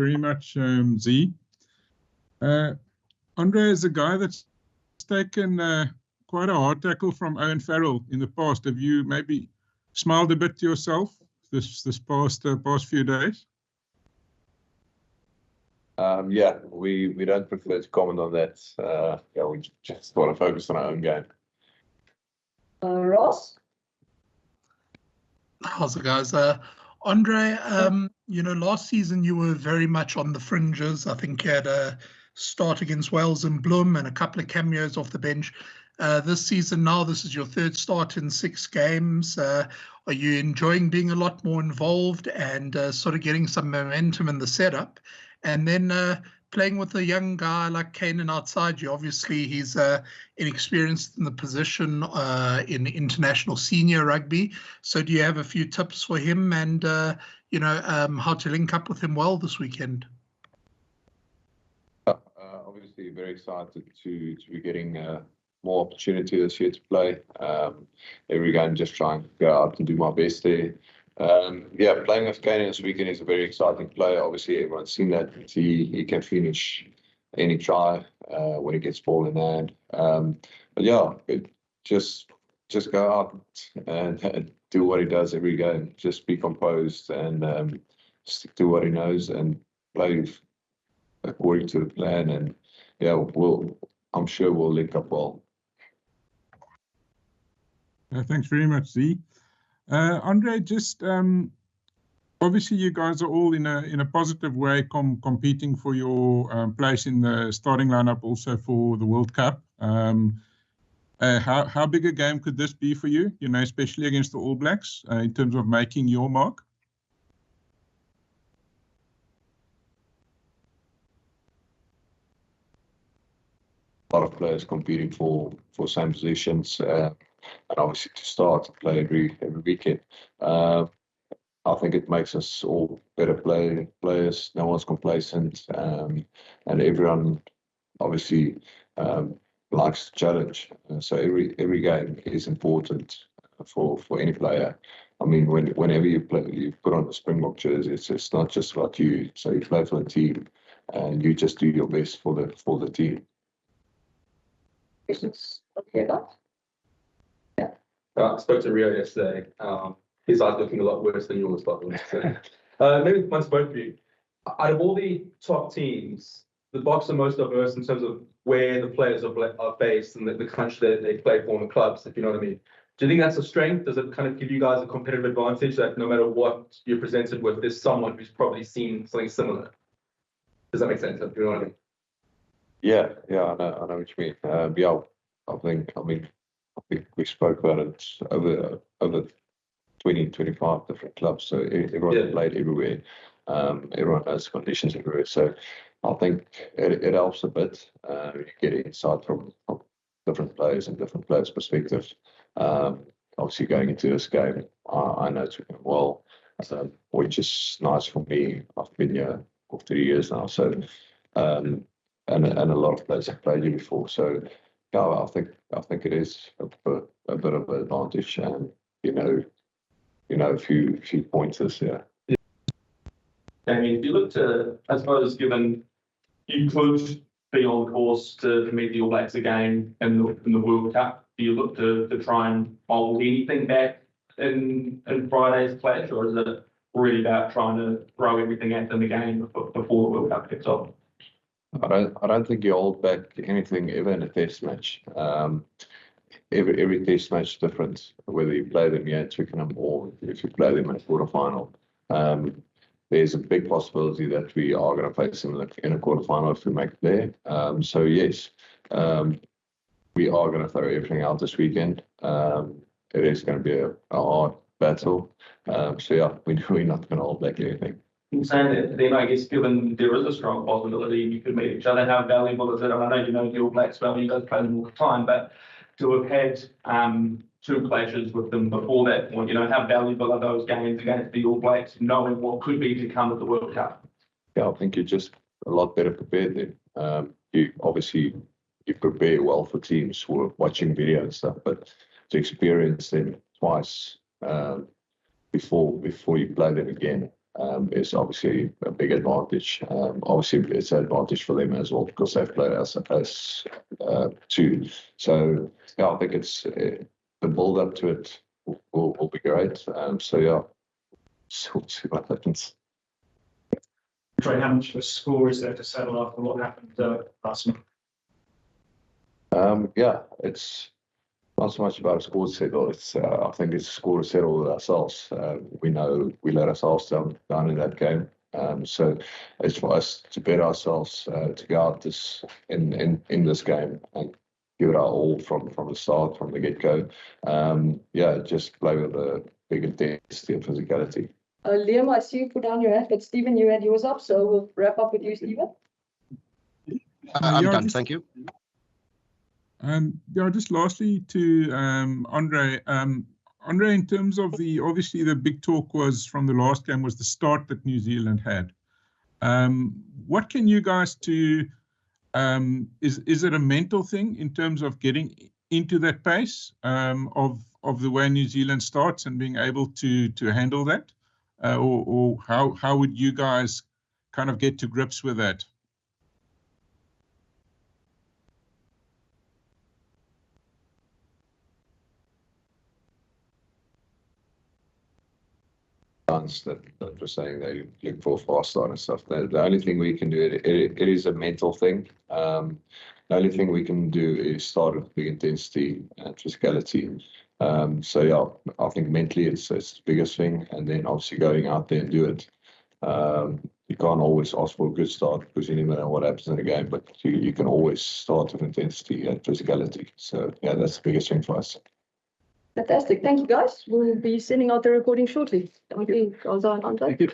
very much, Z. Andre is a guy that's taken quite a hard tackle from Owen Farrell in the past. Have you maybe smiled a bit to yourself this past few days? Yeah, we don't prefer to comment on that. Yeah, we just want to focus on our own game. Ross? How's it, guys? Andre, last season you were very much on the fringes. I think you had a start against Wales and Bloem and a couple of cameos off the bench. This season now, this is your third start in 6 games. Are you enjoying being a lot more involved and sort of getting some momentum in the setup? And then playing with a young guy like Kanan outside you, obviously he's inexperienced in the position in international senior rugby. So do you have a few tips for him and, how to link up with him well this weekend? Obviously very excited to be getting more opportunity this year to play. Every game just trying to go out and do my best there. Yeah, playing with Kanan this weekend is a very exciting player. Obviously, everyone's seen that he can finish any try when he gets ball in hand. But yeah, just go out and do what he does every game. Just be composed and stick to what he knows and play according to the plan. And yeah, I'm sure we'll link up well. Thanks very much, Z. Andre, just obviously you guys are all in a positive way competing for your place in the starting lineup, also for the World Cup. How big a game could this be for you? Especially against the All Blacks in terms of making your mark. A lot of players competing for same positions. And obviously to start to play every weekend. I think it makes us all better players. No one's complacent, and everyone obviously likes the challenge. So every game is important for any player. I mean, whenever you play, you put on the Springbok jersey. It's not just about you. So you play for the team, and you just do your best for the team. Okay, I spoke to Rio yesterday. His eyes looking a lot worse than yours, by the way. So, maybe once both of you. Out of all the top teams, the Boks are most diverse in terms of where the players are based and the country that they play for in the clubs, if you know what I mean. Do you think that's a strength? Does it kind of give you guys a competitive advantage that no matter what you're presented with, there's someone who's probably seen something similar? Does that make sense? If you know what I mean? Yeah, I know what you mean. Yeah, I think we spoke about it over 20, 25 different clubs. So everyone played everywhere. Everyone knows conditions everywhere. So I think it helps a bit. You get insight from different players and different players' perspectives. Obviously, going into this game, I know Twickenham well, which is nice for me. I've been here for 3 years now. So and a lot of players have played here before. So yeah, I think it is a bit of an advantage, and a few pointers. Yeah. I mean, if you look to, I suppose, given you could be on course to meet the All Blacks again in the World Cup, do you look to try and hold anything back in Friday's clash, or is it really about trying to throw everything at them again before the World Cup kicks off? I don't think you hold back anything ever in a test match. Every test match is different, whether you play them here at Twickenham or if you play them in a quarterfinal. There's a big possibility that we are going to face them in a quarterfinal if we make it there. So yes, we are going to throw everything out this weekend. It is going to be a hard battle. So yeah, we're not going to hold back anything. In saying that, then I guess given there is a strong possibility you could meet each other, how valuable is it? And I know you know the All Blacks well, you guys play them all the time, but to have had 2 clashes with them before that point, how valuable are those games against the All Blacks, knowing what could be to come at the World Cup? Yeah, I think you're just a lot better prepared then. You prepare well for teams who are watching video and stuff, but to experience them twice before you play them again, is obviously a big advantage. Obviously, it's an advantage for them as well because they've played us as two. So yeah, I think it's the build up to it will be great. So yeah, so we'll see what happens. Trey, how much of a score is there to settle after what happened last month? Yeah, it's not so much about a score to settle. It's I think it's a score to settle with ourselves. We know we let ourselves down in that game. So it's for us to bet ourselves to go out this in this game and give it our all from the start, from the get-go. Yeah, just play with a big intensity and physicality. Liam, I see you put down your hand, but Stephen, you had yours up, so we'll wrap up with you, Stephen. I'm done, thank you. Yeah, just lastly to Andre. Andre, in terms of obviously the big talk was from the last game was the start that New Zealand had. What can you guys do? Is it a mental thing in terms of getting into that pace of the way New Zealand starts and being able to handle that, or how would you guys kind of get to grips with that? That were saying they look for fast start and stuff. The only thing we can do, it is a mental thing. The only thing we can do is start with big intensity and physicality. So yeah, I think mentally it's the biggest thing, and then obviously going out there and do it. You can't always ask for a good start because you never know what happens in the game, but you can always start with intensity and physicality. So yeah, that's the biggest thing for us. Fantastic. Thank you, guys. We'll be sending out the recording shortly. Thank you. Well done, Andre. Thank you.